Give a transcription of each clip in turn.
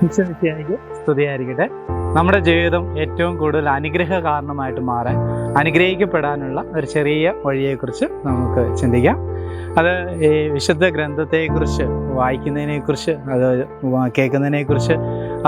ഈശോയ്ക്ക് സ്തുതിയായിരിക്കട്ടെ. നമ്മുടെ ജീവിതം ഏറ്റവും കൂടുതൽ അനുഗ്രഹ കാരണമായിട്ട് മാറാൻ, അനുഗ്രഹിക്കപ്പെടാനുള്ള ഒരു ചെറിയ വഴിയെക്കുറിച്ച് നമുക്ക് ചിന്തിക്കാം. അത് ഈ വിശുദ്ധ ഗ്രന്ഥത്തെക്കുറിച്ച് വായിക്കുന്നതിനെക്കുറിച്ച്, അത് കേൾക്കുന്നതിനെക്കുറിച്ച്,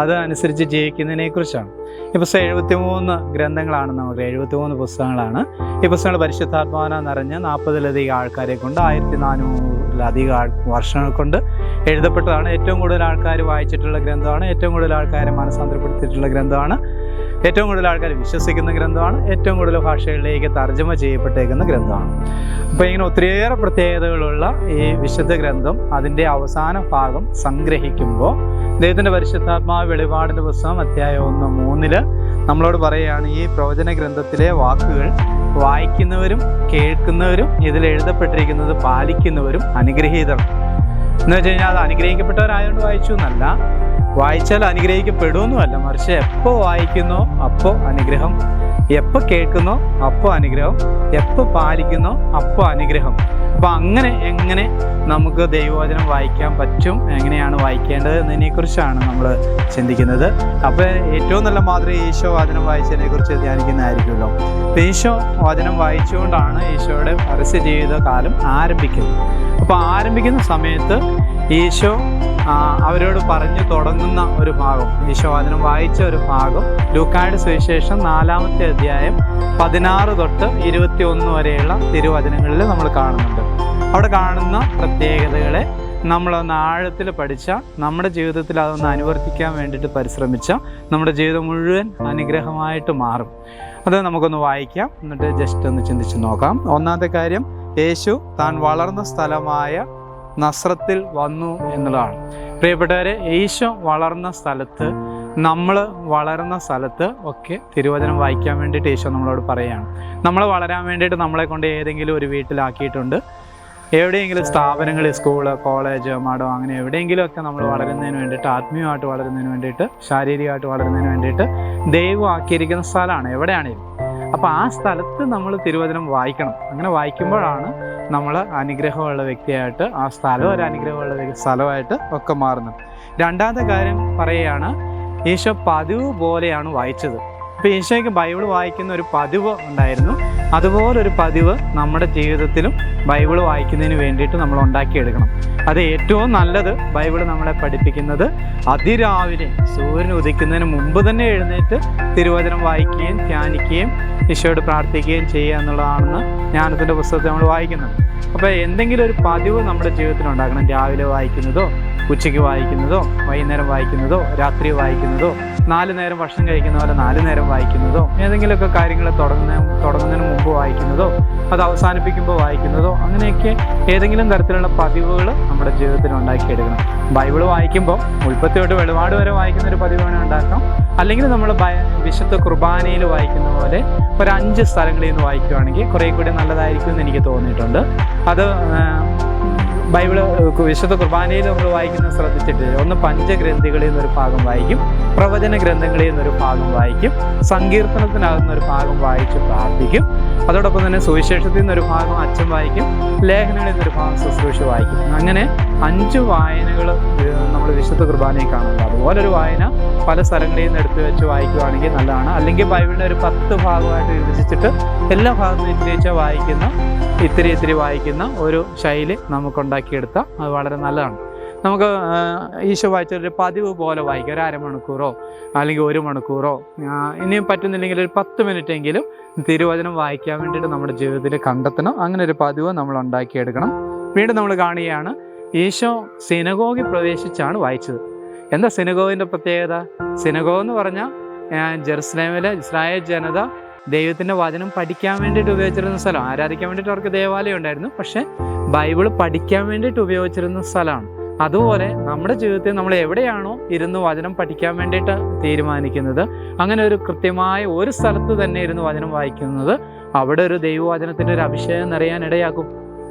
അത് അനുസരിച്ച് ജീവിക്കുന്നതിനെക്കുറിച്ചാണ്. ഈ പുസ്തകം 73 ഗ്രന്ഥങ്ങളാണ്, നമുക്ക് 73 പുസ്തകങ്ങളാണ്. ഈ പുസ്തകങ്ങൾ പരിശുദ്ധാത്മാവിനാൽ നിറഞ്ഞ് 40-ലധികം ആൾക്കാരെ കൊണ്ട് 1400-ലധികം വർഷങ്ങൾ കൊണ്ട് എഴുതപ്പെട്ടതാണ്. ഏറ്റവും കൂടുതൽ ആൾക്കാർ വായിച്ചിട്ടുള്ള ഗ്രന്ഥമാണ്, ഏറ്റവും കൂടുതൽ ആൾക്കാരെ മനസ്സാന്തരപ്പെടുത്തിയിട്ടുള്ള ഗ്രന്ഥമാണ്, ഏറ്റവും കൂടുതൽ ആൾക്കാർ വിശ്വസിക്കുന്ന ഗ്രന്ഥമാണ്, ഏറ്റവും കൂടുതൽ ഭാഷകളിലേക്ക് തർജ്ജമ ചെയ്യപ്പെട്ടേക്കുന്ന ഗ്രന്ഥമാണ്. അപ്പോൾ ഇങ്ങനെ ഒത്തിരിയേറെ പ്രത്യേകതകളുള്ള ഈ വിശുദ്ധ ഗ്രന്ഥം അതിൻ്റെ അവസാന ഭാഗം സംഗ്രഹിക്കുമ്പോൾ ദൈവത്തിൻ്റെ പരിശുദ്ധാത്മാവ് വെളിപാടിൻ്റെ പുസ്തകം അധ്യായം 1:3 നമ്മളോട് പറയുകയാണ്, ഈ പ്രവചന ഗ്രന്ഥത്തിലെ വാക്കുകൾ വായിക്കുന്നവരും കേൾക്കുന്നവരും ഇതിൽ എഴുതപ്പെട്ടിരിക്കുന്നത് പാലിക്കുന്നവരും അനുഗ്രഹീതർ. എന്ന് വെച്ച് കഴിഞ്ഞാൽ അത് അനുഗ്രഹിക്കപ്പെട്ടവരായതുകൊണ്ട് വായിച്ചു എന്നല്ല, വായിച്ചാൽ അനുഗ്രഹിക്കപ്പെടുമെന്നുമല്ല, മറിച്ച് എപ്പോൾ വായിക്കുന്നോ അപ്പോൾ അനുഗ്രഹം, എപ്പോൾ കേൾക്കുന്നോ അപ്പോൾ അനുഗ്രഹം, എപ്പോൾ പാലിക്കുന്നോ അപ്പോൾ അനുഗ്രഹം. അപ്പോൾ എങ്ങനെ നമുക്ക് ദൈവവചനം വായിക്കാൻ പറ്റും, എങ്ങനെയാണ് വായിക്കേണ്ടത് എന്നതിനെക്കുറിച്ചാണ് നമ്മൾ ചിന്തിക്കുന്നത്. അപ്പോൾ ഏറ്റവും നല്ല മാതൃക ഈശോ വചനം വായിച്ചതിനെക്കുറിച്ച് ധ്യാനിക്കുന്നതായിരിക്കുമല്ലോ. അപ്പോൾ ഈശോ വചനം വായിച്ചുകൊണ്ടാണ് ഈശോയുടെ പരസ്യ ജീവിതകാലം ആരംഭിക്കുന്നത്. അപ്പോൾ ആരംഭിക്കുന്ന സമയത്ത് ഈശോ അവരോട് പറഞ്ഞു തുടങ്ങുന്ന ഒരു ഭാഗം, ഈശോ വചനം വായിച്ച ഒരു ഭാഗം ലൂക്കായുടെ സുവിശേഷം 4-ാമത്തെ അധ്യായം 16 തൊട്ട് 21 വരെയുള്ള തിരുവചനങ്ങളിൽ നമ്മൾ കാണുന്നുണ്ട്. അവിടെ കാണുന്ന പ്രത്യേകതകളെ നമ്മളൊന്ന് ആഴത്തിൽ പഠിച്ച, നമ്മുടെ ജീവിതത്തിൽ അതൊന്ന് അനുവർത്തിക്കാൻ വേണ്ടിയിട്ട് പരിശ്രമിച്ച നമ്മുടെ ജീവിതം മുഴുവൻ അനുഗ്രഹമായിട്ട് മാറും. അത് നമുക്കൊന്ന് വായിക്കാം, എന്നിട്ട് ജസ്റ്റ് ഒന്ന് ചിന്തിച്ച് നോക്കാം. ഒന്നാമത്തെ കാര്യം, യേശു താൻ വളർന്ന സ്ഥലമായ നസ്രത്തിൽ വന്നു എന്നുള്ളതാണ്. പ്രിയപ്പെട്ടവരെ, ഈശോ വളർന്ന സ്ഥലത്ത്, നമ്മൾ വളരുന്ന സ്ഥലത്ത് ഒക്കെ തിരുവചനം വായിക്കാൻ വേണ്ടിയിട്ട് ഈശോ നമ്മളോട് പറയുകയാണ്. നമ്മൾ വളരാൻ വേണ്ടിയിട്ട് നമ്മളെ കൊണ്ട് ഏതെങ്കിലും ഒരു വീട്ടിലാക്കിയിട്ടുണ്ട്, എവിടെയെങ്കിലും സ്ഥാപനങ്ങളിൽ, സ്കൂള്, കോളേജ്, മഠം, അങ്ങനെ എവിടെയെങ്കിലുമൊക്കെ നമ്മൾ വളരുന്നതിന് വേണ്ടിയിട്ട്, ആത്മീയമായിട്ട് വളരുന്നതിന് വേണ്ടിയിട്ട്, ശാരീരികമായിട്ട് വളരുന്നതിന് വേണ്ടിയിട്ട് ദൈവം ആക്കിയിരിക്കുന്ന സ്ഥലമാണ് എവിടെയാണെങ്കിലും. അപ്പോൾ ആ സ്ഥലത്ത് നമ്മൾ തിരുവചനം വായിക്കണം. അങ്ങനെ വായിക്കുമ്പോഴാണ് നമ്മൾ അനുഗ്രഹമുള്ള വ്യക്തിയായിട്ട്, ആ സ്ഥലം ഒരു അനുഗ്രഹമുള്ള സ്ഥലമായിട്ട് ഒക്കെ മാറുന്നത്. രണ്ടാമത്തെ കാര്യം പറയുകയാണ്, ഈശോ പതിവ് പോലെയാണ് വായിച്ചത്. അപ്പോൾ ഈശോയ്ക്ക് ബൈബിൾ വായിക്കുന്ന ഒരു പതിവ് ഉണ്ടായിരുന്നു. അതുപോലൊരു പതിവ് നമ്മുടെ ജീവിതത്തിലും ബൈബിൾ വായിക്കുന്നതിന് വേണ്ടിയിട്ട് നമ്മൾ ഉണ്ടാക്കിയെടുക്കണം. അത് ഏറ്റവും നല്ലത്, ബൈബിൾ നമ്മളെ പഠിപ്പിക്കുന്നത് അതിരാവിലെ സൂര്യൻ ഉദിക്കുന്നതിന് മുമ്പ് തന്നെ എഴുന്നേറ്റ് തിരുവചനം വായിക്കുകയും ധ്യാനിക്കുകയും ഈശോയോട് പ്രാർത്ഥിക്കുകയും ചെയ്യുക എന്നുള്ളതാണെന്ന് ജ്ഞാനത്തിൻ്റെ പുസ്തകത്തിൽ നമ്മൾ വായിക്കുന്നത്. അപ്പോൾ എന്തെങ്കിലും ഒരു പതിവ് നമ്മുടെ ജീവിതത്തിൽ ഉണ്ടാക്കണം. രാവിലെ വായിക്കുന്നതോ, ഉച്ചയ്ക്ക് വായിക്കുന്നതോ, വൈകുന്നേരം വായിക്കുന്നതോ, രാത്രി വായിക്കുന്നതോ, 4 നേരം ഭക്ഷണം കഴിക്കുന്ന പോലെ 4 നേരം വായിക്കുന്നതോ, ഏതെങ്കിലുമൊക്കെ കാര്യങ്ങൾ തുടങ്ങുന്നതിന് മുമ്പ് വായിക്കുന്നതോ, അത് അവസാനിപ്പിക്കുമ്പോൾ വായിക്കുന്നതോ, അങ്ങനെയൊക്കെ ഏതെങ്കിലും തരത്തിലുള്ള പതിവുകൾ നമ്മുടെ ജീവിതത്തിൽ ഉണ്ടാക്കിയെടുക്കണം. ബൈബിൾ വായിക്കുമ്പോൾ ഉൽപ്പത്തി തൊട്ട് വെളിപാട് വരെ വായിക്കുന്ന ഒരു പതിവ് വേണം ഉണ്ടാക്കാം. അല്ലെങ്കിൽ നമ്മൾ വിശുദ്ധ കുർബാനയിൽ വായിക്കുന്ന പോലെ ഒരു 5 സ്ഥലങ്ങളിൽ നിന്ന് വായിക്കുകയാണെങ്കിൽ കുറേ കൂടി നല്ലതായിരിക്കും എന്ന് എനിക്ക് തോന്നിയിട്ടുണ്ട്. അത് ബൈബിള് വിശുദ്ധ കുർബാനയിൽ നമ്മൾ വായിക്കുന്നത് ശ്രദ്ധിച്ചിട്ട്, ഒന്ന് പഞ്ചഗ്രന്ഥികളിൽ നിന്നൊരു ഭാഗം വായിക്കും, പ്രവചന ഗ്രന്ഥങ്ങളിൽ നിന്നൊരു ഭാഗം വായിക്കും, സങ്കീർത്തനത്തിനകത്തുനിന്നൊരു ഭാഗം വായിച്ച് പ്രാർത്ഥിക്കും, അതോടൊപ്പം തന്നെ സുവിശേഷത്തിൽ നിന്നൊരു ഭാഗം അച്ഛൻ വായിക്കും, ലേഖനങ്ങളിൽ നിന്നൊരു ഭാഗം ശുശ്രൂഷ വായിക്കും. അങ്ങനെ 5 വായനകൾ നമ്മൾ വിശുദ്ധ കുർബാനയിൽ കാണുന്നുണ്ട്. അതുപോലൊരു വായന പല സ്ഥലങ്ങളിൽ നിന്ന് എടുത്തു വെച്ച് വായിക്കുകയാണെങ്കിൽ നല്ലതാണ്. അല്ലെങ്കിൽ ബൈബിളിനെ ഒരു 10 ഭാഗമായിട്ട് വിഭജിച്ചിട്ട് എല്ലാ ഭാഗത്തും ഇത്തിരി വായിക്കുന്ന ഒരു ശൈലി നമുക്കുണ്ടാക്കിയെടുത്താൽ അത് വളരെ നല്ലതാണ്. നമുക്ക് ഈശോ വായിച്ചൊരു പതിവ് പോലെ വായിക്കാം. ഒരു അരമണിക്കൂറോ അല്ലെങ്കിൽ 1 മണിക്കൂറോ, ഇനിയും പറ്റുന്നില്ലെങ്കിൽ ഒരു 10 മിനിറ്റെങ്കിലും തിരുവചനം വായിക്കാൻ വേണ്ടിയിട്ട് നമ്മുടെ ജീവിതത്തിൽ കണ്ടെത്തണം. അങ്ങനെ ഒരു പതിവ് നമ്മൾ ഉണ്ടാക്കിയെടുക്കണം. വീണ്ടും നമ്മൾ കാണുകയാണ്, ഈശോ സിനഗോഗിൽ പ്രവേശിച്ചാണ് വായിച്ചത്. എന്താ സിനഗോഗിൻ്റെ പ്രത്യേകത? സിനഗോഗ് എന്ന് പറഞ്ഞാൽ ജെറുസലേമിലെ ഇസ്രായേൽ ജനത ദൈവത്തിൻ്റെ വചനം പഠിക്കാൻ വേണ്ടിയിട്ട് ഉപയോഗിച്ചിരുന്ന സ്ഥലം. ആരാധിക്കാൻ വേണ്ടിയിട്ട് അവർക്ക് ദേവാലയം ഉണ്ടായിരുന്നു, പക്ഷേ ബൈബിൾ പഠിക്കാൻ വേണ്ടിയിട്ട് ഉപയോഗിച്ചിരുന്ന സ്ഥലമാണ്. അതുപോലെ നമ്മുടെ ജീവിതത്തിൽ നമ്മൾ എവിടെയാണോ ഇരുന്ന് വചനം പഠിക്കാൻ വേണ്ടിയിട്ട് തീരുമാനിക്കുന്നത്, അങ്ങനെ ഒരു കൃത്യമായ ഒരു സ്ഥലത്ത് തന്നെ ഇരുന്ന് വചനം വായിക്കുന്നത് അവിടെ ഒരു ദൈവവചനത്തിൻ്റെ ഒരു അഭിഷേകം നിറയാൻ ഇടയാക്കും.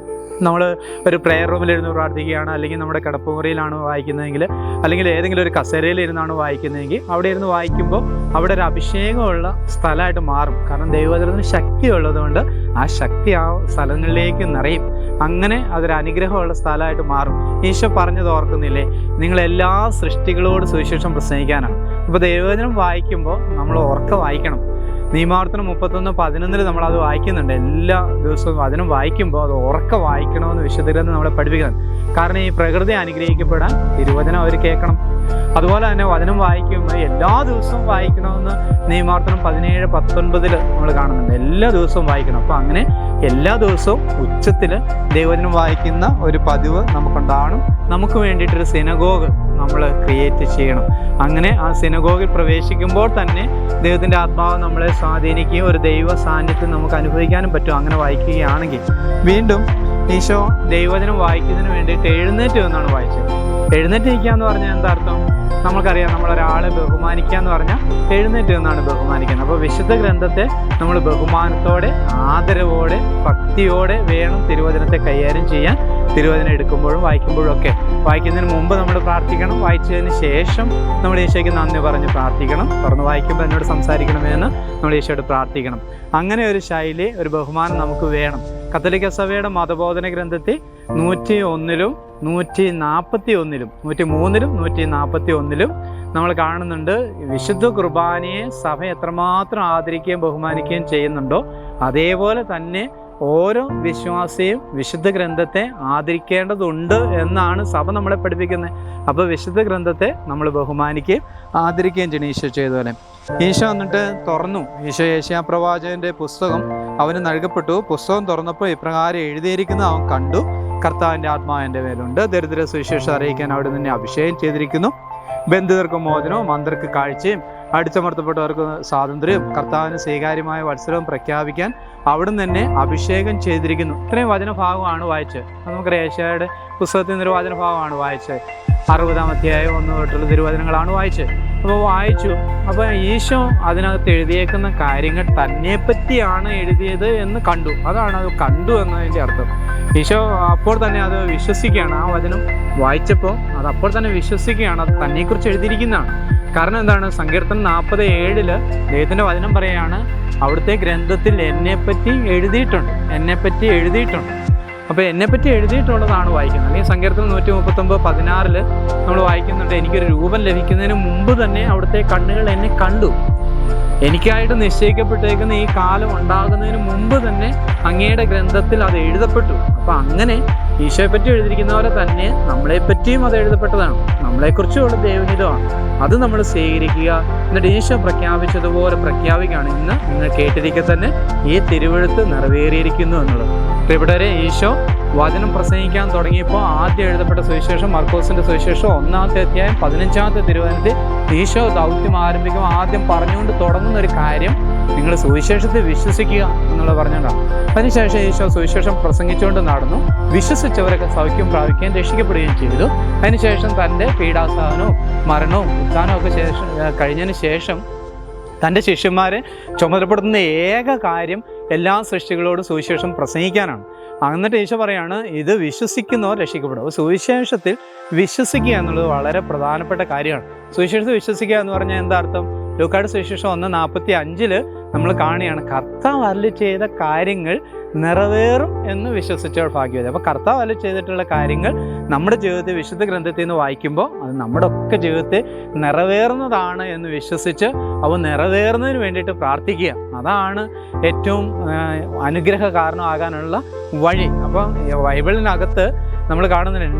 നമ്മൾ ഒരു പ്രെയർ റൂമിലിരുന്ന് പ്രാർത്ഥിക്കുകയാണ്, അല്ലെങ്കിൽ നമ്മുടെ കിടപ്പുമുറിയിലാണ് വായിക്കുന്നതെങ്കിൽ, അല്ലെങ്കിൽ ഏതെങ്കിലും ഒരു കസേരയിലിരുന്നാണ് വായിക്കുന്നതെങ്കിൽ അവിടെ ഇരുന്ന് വായിക്കുമ്പോൾ അവിടെ ഒരു അഭിഷേകമുള്ള സ്ഥലമായിട്ട് മാറും. കാരണം ദൈവവചനത്തിന് ശക്തി ഉള്ളതുകൊണ്ട് ആ ശക്തി ആ സ്ഥലങ്ങളിലേക്ക് നിറയും. അങ്ങനെ അതൊരു അനുഗ്രഹമുള്ള സ്ഥലമായിട്ട് മാറും. ഈശോ പറഞ്ഞത് ഓർക്കുന്നില്ലേ, നിങ്ങളെല്ലാ സൃഷ്ടികളോട് സുവിശേഷം പ്രസംഗിക്കാനാണ്. അപ്പോൾ ദൈവവചനം വായിക്കുമ്പോൾ നമ്മൾ ഉറക്കെ വായിക്കണം. നിയമാവർത്തനം 31:11 നമ്മളത് വായിക്കുന്നുണ്ട്. എല്ലാ ദിവസവും വചനം വായിക്കുമ്പോൾ അത് ഉറക്കെ വായിക്കണമെന്ന് വിശുദ്ധ ഗ്രന്ഥം നമ്മളെ പഠിപ്പിക്കുന്നത്. കാരണം ഈ പ്രകൃതി അനുഗ്രഹിക്കപ്പെടാൻ തിരുവചനം അവർ കേൾക്കണം. അതുപോലെ തന്നെ വചനം വായിക്കുമ്പോൾ എല്ലാ ദിവസവും വായിക്കണമെന്ന് നിയമാവർത്തനം 17:19 നമ്മൾ കാണുന്നുണ്ട്. എല്ലാ ദിവസവും വായിക്കണം. അപ്പോൾ അങ്ങനെ എല്ലാ ദിവസവും ഉച്ചത്തിൽ ദൈവവചനം വായിക്കുന്ന ഒരു പതിവ് നമുക്കുണ്ടാവണം. നമുക്ക് വേണ്ടിയിട്ടൊരു സിനഗോഗ് നമ്മൾ ക്രിയേറ്റ് ചെയ്യണം. അങ്ങനെ ആ സിനഗോഗിൽ പ്രവേശിക്കുമ്പോൾ തന്നെ ദൈവത്തിൻ്റെ ആത്മാവ് നമ്മളെ സ്വാധീനിക്കുകയും ഒരു ദൈവ സാന്നിധ്യം നമുക്ക് അനുഭവിക്കാനും പറ്റും അങ്ങനെ വായിക്കുകയാണെങ്കിൽ. വീണ്ടും ഈശോ ദൈവവചനം വായിക്കുന്നതിന് വേണ്ടിയിട്ട് എഴുന്നേറ്റ് എന്നാണ് വായിച്ചത്. എഴുന്നേറ്റ് നിൽക്കുക എന്ന് പറഞ്ഞാൽ എന്താ അർത്ഥം? നമുക്കറിയാം, നമ്മളൊരാളെ ബഹുമാനിക്കുക എന്ന് പറഞ്ഞാൽ എഴുന്നേറ്റ് നിന്നാണ് ബഹുമാനിക്കുന്നത്. അപ്പോൾ വിശുദ്ധ ഗ്രന്ഥത്തെ നമ്മൾ ബഹുമാനത്തോടെ, ആദരവോടെ, ഭക്തിയോടെ വേണം തിരുവചനത്തെ കൈകാര്യം ചെയ്യാൻ. തിരുവചനം എടുക്കുമ്പോഴും വായിക്കുമ്പോഴും ഒക്കെ. വായിക്കുന്നതിന് മുമ്പ് നമ്മൾ പ്രാർത്ഥിക്കണം. വായിച്ചതിന് ശേഷം നമ്മൾ ഈശോയ്ക്ക് നന്ദി പറഞ്ഞ് പ്രാർത്ഥിക്കണം. തുറന്ന് വായിക്കുമ്പോൾ എന്നോട് സംസാരിക്കണമെന്ന് നമ്മൾ ഈശോയോട് പ്രാർത്ഥിക്കണം. അങ്ങനെ ഒരു ശൈലി, ഒരു ബഹുമാനം നമുക്ക് വേണം. കത്തോലിക്ക സഭയുടെ മതബോധന ഗ്രന്ഥത്തിൽ 101-ലും 141-ലും 103-ലും 141-ലും നമ്മൾ കാണുന്നുണ്ട്, വിശുദ്ധ കുർബാനയെ സഭ എത്രമാത്രം ആദരിക്കുകയും ബഹുമാനിക്കുകയും ചെയ്യുന്നുണ്ടോ അതേപോലെ തന്നെ ഓരോ വിശ്വാസിയും വിശുദ്ധ ഗ്രന്ഥത്തെ ആദരിക്കേണ്ടതുണ്ട് എന്നാണ് സഭ നമ്മളെ പഠിപ്പിക്കുന്നത്. അപ്പോൾ വിശുദ്ധ ഗ്രന്ഥത്തെ നമ്മൾ ബഹുമാനിക്കുകയും ആദരിക്കുകയും ചെയ്യണം ഈശോ ചെയ്തപോലെ. ഈശോ എന്നിട്ട് തുറന്നു. ഈശോ യെശയ്യാപ്രവാചകന്റെ പുസ്തകം അവന് നൽകപ്പെട്ടു. പുസ്തകം തുറന്നപ്പോൾ ഇപ്രകാരം എഴുതിയിരിക്കുന്നത് അവൻ കണ്ടു. കർത്താവിൻ്റെ ആത്മാവ് എൻ്റെ മേലുണ്ട്, ദരിദ്ര സുവിശേഷം അറിയിക്കാൻ അവിടെ നിന്നെ അഭിഷേകം ചെയ്തിരിക്കുന്നു. ബന്ധിതർക്ക് മോചനവും അന്ധർക്ക് കാഴ്ചയും അടിച്ചമർത്തപ്പെട്ടവർക്ക് സ്വാതന്ത്ര്യവും കർത്താവിന് സ്വീകാര്യമായ വത്സരവും പ്രഖ്യാപിക്കാൻ അവിടുന്ന് തന്നെ അഭിഷേകം ചെയ്തിരിക്കുന്നു. ഇത്രയും വചനഭാഗമാണ് വായിച്ചത്. നമുക്കറിയാം, യെശയ്യായുടെ പുസ്തകത്തിൽ നിന്നൊരു വചനഭാഗമാണ് വായിച്ചത്. 60-ാം അധ്യായം 1 തൊട്ടുള്ള തിരുവചനങ്ങളാണ് വായിച്ചത്. അപ്പോൾ വായിച്ചു. അപ്പോൾ ഈശോ അതിനകത്ത് എഴുതിയേക്കുന്ന കാര്യങ്ങൾ തന്നെപ്പറ്റിയാണ് എഴുതിയത് എന്ന് കണ്ടു. അതാണ് അത് കണ്ടു എന്നതിൻ്റെ അർത്ഥം. ഈശോ അപ്പോൾ തന്നെ അത് വിശ്വസിക്കുകയാണ്. ആ വചനം വായിച്ചപ്പോൾ അത് അപ്പോൾ തന്നെ വിശ്വസിക്കുകയാണ്, അത് തന്നെക്കുറിച്ച് എഴുതിയിരിക്കുന്നതാണ്. കാരണം എന്താണ്? സങ്കീർത്തനം 47 ദൈവത്തിൻ്റെ വചനം പറയുകയാണ്, അവിടുത്തെ ഗ്രന്ഥത്തിൽ എന്നെപ്പറ്റി എഴുതിയിട്ടുണ്ട്. അപ്പോൾ എന്നെപ്പറ്റി എഴുതിയിട്ടുള്ളതാണ് വായിക്കുന്നത്. അല്ലെങ്കിൽ സങ്കീർത്തനം 139:16 നമ്മൾ വായിക്കുന്നുണ്ട്, എനിക്കൊരു രൂപം ലഭിക്കുന്നതിന് മുമ്പ് തന്നെ അവിടുത്തെ കണ്ണുകൾ എന്നെ കണ്ടു. എനിക്കായിട്ട് നിശ്ചയിക്കപ്പെട്ടേക്കുന്ന ഈ കാലം ഉണ്ടാകുന്നതിന് മുമ്പ് തന്നെ അങ്ങയുടെ ഗ്രന്ഥത്തിൽ അത് എഴുതപ്പെട്ടു. അപ്പം അങ്ങനെ ഈശോയെ പറ്റി എഴുതിയിരിക്കുന്ന പോലെ തന്നെ നമ്മളെപ്പറ്റിയും അത് എഴുതപ്പെട്ടതാണ്. നമ്മളെക്കുറിച്ചുള്ള ദൈവഹിതമാണ്. അത് നമ്മൾ സ്വീകരിക്കുക. എന്നിട്ട് ഈശോ പ്രഖ്യാപിച്ചതുപോലെ പ്രഖ്യാപിക്കുകയാണ്. ഇന്ന് നിങ്ങൾ കേട്ടിരിക്കെ തന്നെ ഈ തിരുവെഴുത്ത് നിറവേറിയിരിക്കുന്നു എന്നുള്ളത്. പ്രിയപ്പെട്ടവരെ, ഈശോ വചനം പ്രസംഗിക്കാൻ തുടങ്ങിയപ്പോൾ ആദ്യം എഴുതപ്പെട്ട സുവിശേഷം മർക്കോസിൻ്റെ സുവിശേഷം 1-ാമത്തെ അധ്യായം 15-ാമത്തെ തിരുവചനത്തിൽ ഈശോ ദൗത്യം ആരംഭിക്കുമ്പോൾ ആദ്യം പറഞ്ഞുകൊണ്ട് തുടങ്ങുന്ന ഒരു കാര്യം, നിങ്ങൾ സുവിശേഷത്തെ വിശ്വസിക്കുക എന്നുള്ളത് പറഞ്ഞുകൊണ്ടാണ്. അതിനുശേഷം ഈശോ സുവിശേഷം പ്രസംഗിച്ചുകൊണ്ട് നടന്നു. വിശ്വസിച്ചവരൊക്കെ സൗഖ്യം പ്രാപിക്കുകയും രക്ഷിക്കപ്പെടുകയും ചെയ്തു. അതിനുശേഷം തൻ്റെ പീഡാസഹനവും മരണവും ഉത്ഥാനവും ഒക്കെ കഴിഞ്ഞതിന് ശേഷം തൻ്റെ ശിഷ്യന്മാരെ ചുമതലപ്പെടുത്തുന്ന ഏക കാര്യം എല്ലാ സൃഷ്ടികളോടും സുവിശേഷം പ്രസംഗിക്കാനാണ്. എന്നിട്ട് ഈശോ പറയാണ്, ഇത് വിശ്വസിക്കുന്നവർ രക്ഷിക്കപ്പെടും. സുവിശേഷത്തിൽ വിശ്വസിക്കുക എന്നുള്ളത് വളരെ പ്രധാനപ്പെട്ട കാര്യമാണ്. സുവിശേഷത്തിൽ വിശ്വസിക്കുക എന്ന് പറഞ്ഞാൽ എന്താ അർത്ഥം? ലൂക്കായുടെ സുവിശേഷം 1:45 നമ്മൾ കാണുകയാണ്, കർത്താവ് അരുളി ചെയ്ത കാര്യങ്ങൾ നിറവേറും എന്ന് വിശ്വസിച്ചവർ ഭാഗ്യവതി. അപ്പോൾ കർത്താവ് അരുളി ചെയ്തിട്ടുള്ള കാര്യങ്ങൾ നമ്മുടെ ജീവിതത്തിൽ വിശുദ്ധ ഗ്രന്ഥത്തിൽ നിന്ന് വായിക്കുമ്പോൾ അത് നമ്മുടെ ഒക്കെ ജീവിതത്തിൽ നിറവേറുന്നതാണ് എന്ന് വിശ്വസിച്ച് അവ നിറവേറുന്നതിന് വേണ്ടിയിട്ട് പ്രാർത്ഥിക്കുക. അതാണ് ഏറ്റവും അനുഗ്രഹ കാരണമാകാനുള്ള വഴി. അപ്പം ബൈബിളിനകത്ത് നമ്മൾ കാണുന്നുണ്ട്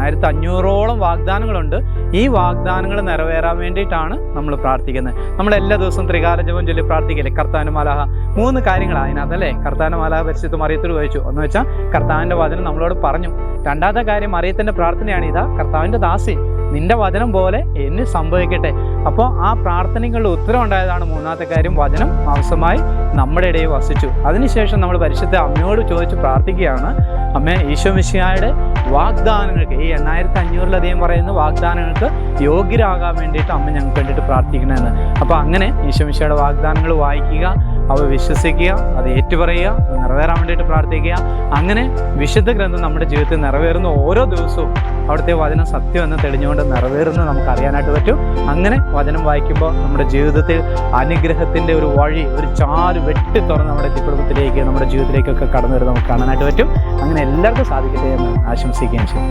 1500-ഓളം വാഗ്ദാനങ്ങളുണ്ട്. ഈ വാഗ്ദാനങ്ങൾ നിറവേറാൻ വേണ്ടിയിട്ടാണ് നമ്മൾ പ്രാർത്ഥിക്കുന്നത്. നമ്മളെല്ലാ ദിവസവും ത്രികാല ജപം ചൊല്ലി പ്രാർത്ഥിക്കില്ലേ? കർത്താവിൻ്റെ മാലാഹ 3 കാര്യങ്ങളാണ് അതിനകത്തല്ലേ? കർത്താവിൻ്റെ മാലാഹ പരിശുദ്ധ മറിയത്തോട് ചോദിച്ചു. എന്ന് വെച്ചാൽ കർത്താവിൻ്റെ വചനം നമ്മളോട് പറഞ്ഞു. രണ്ടാമത്തെ കാര്യം മറിയത്തിൻ്റെ പ്രാർത്ഥനയാണ്, ഇതാ കർത്താവിൻ്റെ ദാസി, നിന്റെ വചനം പോലെ എന്നെ സംഭവിക്കട്ടെ. അപ്പോൾ ആ പ്രാർത്ഥനകളുടെ ഉത്തരം ഉണ്ടായതാണ്. 3-ാമത്തെ കാര്യം, വചനം മാംസമായി നമ്മുടെ ഇടയിൽ വസിച്ചു. അതിനുശേഷം നമ്മൾ പരിശുദ്ധ അമ്മയോട് ചോദിച്ച് പ്രാർത്ഥിക്കുകയാണ്, അമ്മേ, ഈശോ മിശിഹായുടെ വാഗ്ദാനങ്ങൾക്ക്, ഈ 8500-ലധികം പറയുന്ന വാഗ്ദാനങ്ങൾക്ക് യോഗ്യരാകാൻ വേണ്ടിയിട്ട് അമ്മ ഞങ്ങൾക്ക് വേണ്ടിയിട്ട് പ്രാർത്ഥിക്കണമെന്ന്. അപ്പോൾ അങ്ങനെ ഈശോ മിശിഹായുടെ വാഗ്ദാനങ്ങൾ വായിക്കുക, അവ വിശ്വസിക്കുക, അത് ഏറ്റുപറയുക, അത് നിറവേറാൻ വേണ്ടിയിട്ട് പ്രാർത്ഥിക്കുക. അങ്ങനെ വിശുദ്ധ ഗ്രന്ഥം നമ്മുടെ ജീവിതത്തിൽ നിറവേറുന്ന ഓരോ ദിവസവും അവിടുത്തെ വചനം സത്യമെന്ന് തെളിഞ്ഞുകൊണ്ട് നിറവേറുന്നത് നമുക്ക് അറിയാനായിട്ട് പറ്റും. അങ്ങനെ വചനം വായിക്കുമ്പോൾ നമ്മുടെ ജീവിതത്തിൽ അനുഗ്രഹത്തിൻ്റെ ഒരു വഴി, ഒരു ചാല് വെട്ടി തുറന്ന് നമ്മുടെ കുടുംബത്തിലേക്ക്, നമ്മുടെ ജീവിതത്തിലേക്കൊക്കെ കടന്നു വരുന്നത് നമുക്ക് കാണാനായിട്ട് പറ്റും. അങ്ങനെ എല്ലാവർക്കും സാധിക്കട്ടെ എന്ന് ആശംസിക്കുകയും ചെയ്യും.